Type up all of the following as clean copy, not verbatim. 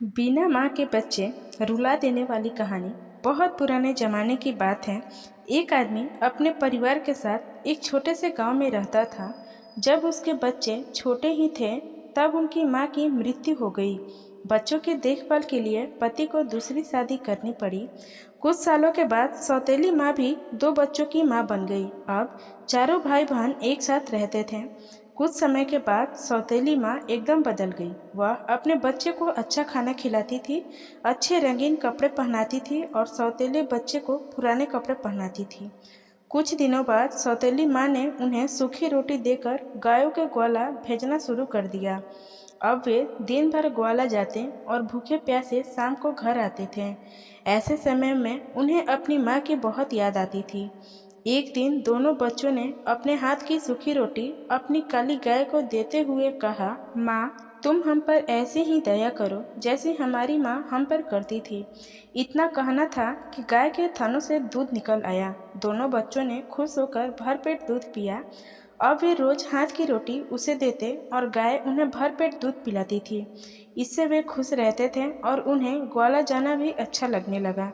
बिना माँ के बच्चे रुला देने वाली कहानी बहुत पुराने ज़माने की बात है। एक आदमी अपने परिवार के साथ एक छोटे से गांव में रहता था। जब उसके बच्चे छोटे ही थे तब उनकी माँ की मृत्यु हो गई। बच्चों की देखभाल के लिए पति को दूसरी शादी करनी पड़ी। कुछ सालों के बाद सौतेली माँ भी दो बच्चों की माँ बन गई। अब चारों भाई बहन एक साथ रहते थे। कुछ समय के बाद सौतेली माँ एकदम बदल गई। वह अपने बच्चे को अच्छा खाना खिलाती थी, अच्छे रंगीन कपड़े पहनाती थी और सौतेले बच्चे को पुराने कपड़े पहनाती थी। कुछ दिनों बाद सौतेली माँ ने उन्हें सूखी रोटी देकर गायों के ग्वाला भेजना शुरू कर दिया। अब वे दिन भर ग्वाला जाते और भूखे प्यासे शाम को घर आते थे। ऐसे समय में उन्हें अपनी माँ की बहुत याद आती थी। एक दिन दोनों बच्चों ने अपने हाथ की सूखी रोटी अपनी काली गाय को देते हुए कहा, माँ, तुम हम पर ऐसे ही दया करो जैसे हमारी माँ हम पर करती थी। इतना कहना था कि गाय के थनों से दूध निकल आया। दोनों बच्चों ने खुश होकर भरपेट दूध पिया। अब वे रोज हाथ की रोटी उसे देते और गाय उन्हें भरपेट दूध पिलाती थी। इससे वे खुश रहते थे और उन्हें ग्वाला जाना भी अच्छा लगने लगा।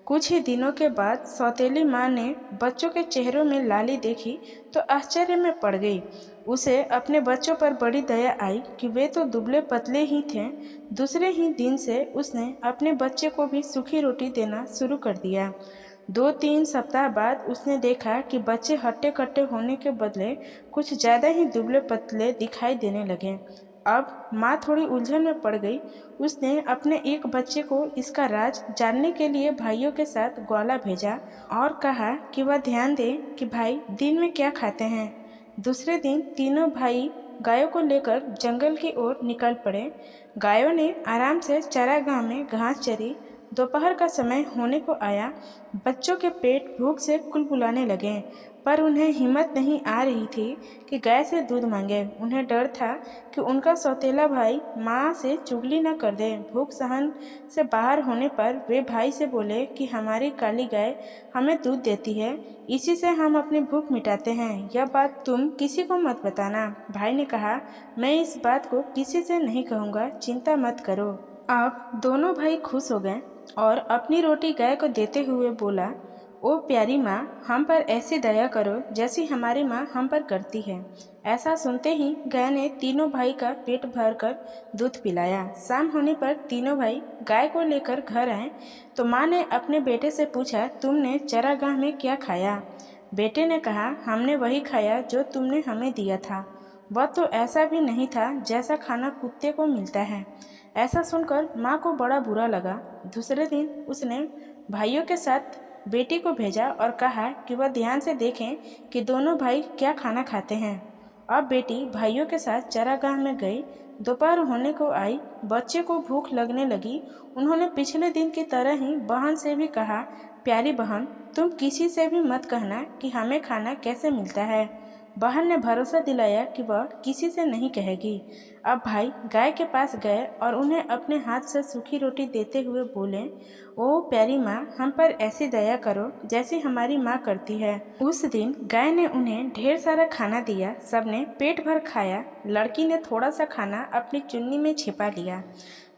कुछ ही दिनों के बाद सौतेली माँ ने बच्चों के चेहरों में लाली देखी तो आश्चर्य में पड़ गई। उसे अपने बच्चों पर बड़ी दया आई कि वे तो दुबले पतले ही थे। दूसरे ही दिन से उसने अपने बच्चे को भी सूखी रोटी देना शुरू कर दिया। 2-3 सप्ताह बाद उसने देखा कि बच्चे हट्टे कट्टे होने के बदले कुछ ज़्यादा ही दुबले पतले दिखाई देने लगे। अब माँ थोड़ी उलझन में पड़ गई। उसने अपने एक बच्चे को इसका राज जानने के लिए भाइयों के साथ ग्वाला भेजा और कहा कि वह ध्यान दे कि भाई दिन में क्या खाते हैं। दूसरे दिन तीनों भाई गायों को लेकर जंगल की ओर निकल पड़े। गायों ने आराम से चारागाह में घास चरी। दोपहर का समय होने को आया। बच्चों के पेट भूख से कुलकुलाने लगे, पर उन्हें हिम्मत नहीं आ रही थी कि गाय से दूध मांगे। उन्हें डर था कि उनका सौतेला भाई माँ से चुगली न कर दे। भूख सहन से बाहर होने पर वे भाई से बोले कि हमारी काली गाय हमें दूध देती है, इसी से हम अपनी भूख मिटाते हैं। यह बात तुम किसी को मत बताना। भाई ने कहा, मैं इस बात को किसी से नहीं कहूँगा, चिंता मत करो। अब दोनों भाई खुश हो गए और अपनी रोटी गाय को देते हुए बोला, ओ प्यारी माँ, हम पर ऐसी दया करो जैसी हमारी माँ हम पर करती है। ऐसा सुनते ही गाय ने तीनों भाई का पेट भरकर दूध पिलाया। शाम होने पर तीनों भाई गाय को लेकर घर आए तो माँ ने अपने बेटे से पूछा, तुमने चरागाह में क्या खाया? बेटे ने कहा, हमने वही खाया जो तुमने हमें दिया था। वह तो ऐसा भी नहीं था जैसा खाना कुत्ते को मिलता है। ऐसा सुनकर माँ को बड़ा बुरा लगा। दूसरे दिन उसने भाइयों के साथ बेटी को भेजा और कहा कि वह ध्यान से देखें कि दोनों भाई क्या खाना खाते हैं। अब बेटी भाइयों के साथ चरागाह में गई। दोपहर होने को आई। बच्चे को भूख लगने लगी। उन्होंने पिछले दिन की तरह ही बहन से भी कहा, प्यारी बहन, तुम किसी से भी मत कहना कि हमें खाना कैसे मिलता है। बहन ने भरोसा दिलाया कि वह किसी से नहीं कहेगी। अब भाई गाय के पास गए और उन्हें अपने हाथ से सूखी रोटी देते हुए बोले, ओ प्यारी माँ, हम पर ऐसी दया करो जैसी हमारी माँ करती है। उस दिन गाय ने उन्हें ढेर सारा खाना दिया। सबने पेट भर खाया। लड़की ने थोड़ा सा खाना अपनी चुन्नी में छिपा लिया।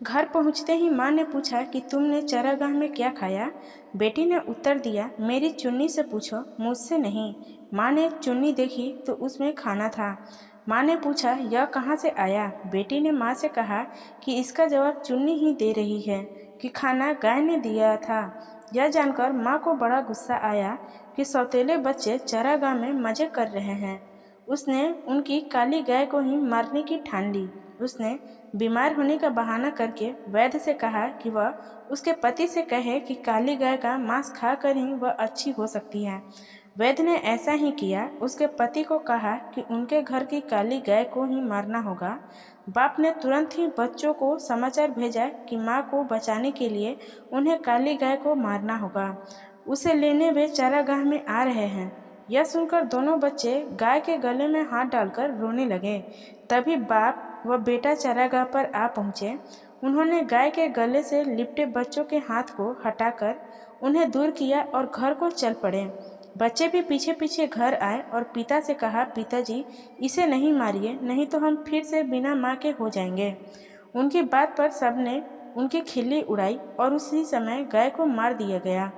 घर पहुँचते ही माँ ने पूछा कि तुमने चरागाह में क्या खाया? बेटी ने उत्तर दिया, मेरी चुन्नी से पूछो, मुझसे नहीं। माँ ने चुन्नी देखी तो उसमें खाना था। माँ ने पूछा, यह कहाँ से आया? बेटी ने माँ से कहा कि इसका जवाब चुन्नी ही दे रही है कि खाना गाय ने दिया था। यह जानकर माँ को बड़ा गुस्सा आया कि सौतेले बच्चे चरागाह में मजे कर रहे हैं। उसने उनकी काली गाय को ही मारने की ठान ली। उसने बीमार होने का बहाना करके वैद्य से कहा कि वह उसके पति से कहे कि काली गाय का मांस खाकर ही वह अच्छी हो सकती है। वैद्य ने ऐसा ही किया। उसके पति को कहा कि उनके घर की काली गाय को ही मारना होगा। बाप ने तुरंत ही बच्चों को समाचार भेजा कि माँ को बचाने के लिए उन्हें काली गाय को मारना होगा। उसे लेने वे चारागाह में आ रहे हैं। यह सुनकर दोनों बच्चे गाय के गले में हाथ डालकर रोने लगे। तभी बाप व बेटा चारागाह पर आ पहुँचे। उन्होंने गाय के गले से लिपटे बच्चों के हाथ को हटाकर उन्हें दूर किया और घर को चल पड़े। बच्चे भी पीछे पीछे घर आए और पिता से कहा, पिताजी, इसे नहीं मारिए, नहीं तो हम फिर से बिना माँ के हो जाएंगे। उनकी बात पर सबने उनकी खिल्ली उड़ाई और उसी समय गाय को मार दिया गया।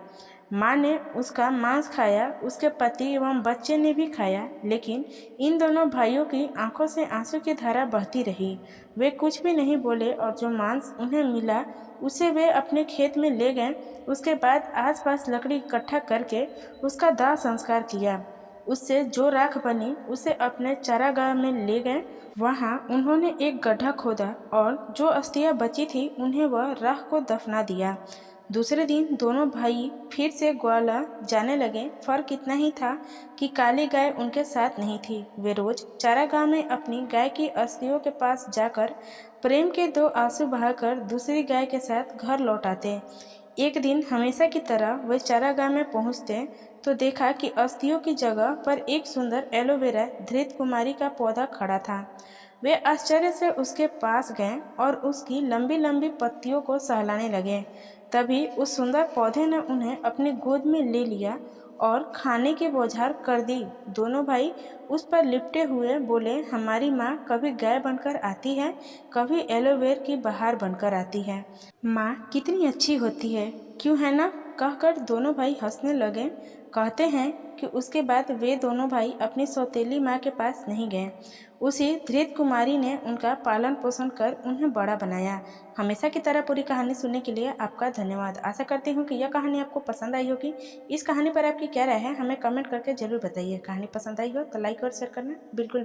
माँ ने उसका मांस खाया, उसके पति एवं बच्चे ने भी खाया, लेकिन इन दोनों भाइयों की आंखों से आंसू की धारा बहती रही। वे कुछ भी नहीं बोले और जो मांस उन्हें मिला उसे वे अपने खेत में ले गए। उसके बाद आसपास लकड़ी इकट्ठा करके उसका दाह संस्कार किया। उससे जो राख बनी उसे अपने चारागाह में ले गए। वहाँ उन्होंने एक गड्ढा खोदा और जो अस्थियां बची थी उन्हें वह राख को दफना दिया। दूसरे दिन दोनों भाई फिर से ग्वाला जाने लगे। फर्क इतना ही था कि काली गाय उनके साथ नहीं थी। वे रोज चारागाह में अपनी गाय की अस्थियों के पास जाकर प्रेम के दो आंसू बहाकर दूसरी गाय के साथ घर लौट आते। एक दिन हमेशा की तरह वे चारागाह में पहुंचते तो देखा कि अस्थियों की जगह पर एक सुंदर एलोवेरा धृत कुमारी का पौधा खड़ा था। वे आश्चर्य से उसके पास गए और उसकी लंबी लंबी पत्तियों को सहलाने लगे। तभी उस सुंदर पौधे ने उन्हें अपनी गोद में ले लिया और खाने की बौछार कर दी। दोनों भाई उस पर लिपटे हुए बोले, हमारी माँ कभी गाय बनकर आती है, कभी एलोवेरा की बहार बनकर आती है। माँ कितनी अच्छी होती है, क्यों है ना? कहकर दोनों भाई हंसने लगे। कहते हैं कि उसके बाद वे दोनों भाई अपनी सौतेली माँ के पास नहीं गए। उसी धृत कुमारी ने उनका पालन पोषण कर उन्हें बड़ा बनाया। हमेशा की तरह पूरी कहानी सुनने के लिए आपका धन्यवाद। आशा करती हूँ कि यह कहानी आपको पसंद आई होगी। इस कहानी पर आपकी क्या राय है हमें कमेंट करके ज़रूर बताइए। कहानी पसंद आई हो तो लाइक और शेयर करना बिल्कुल भी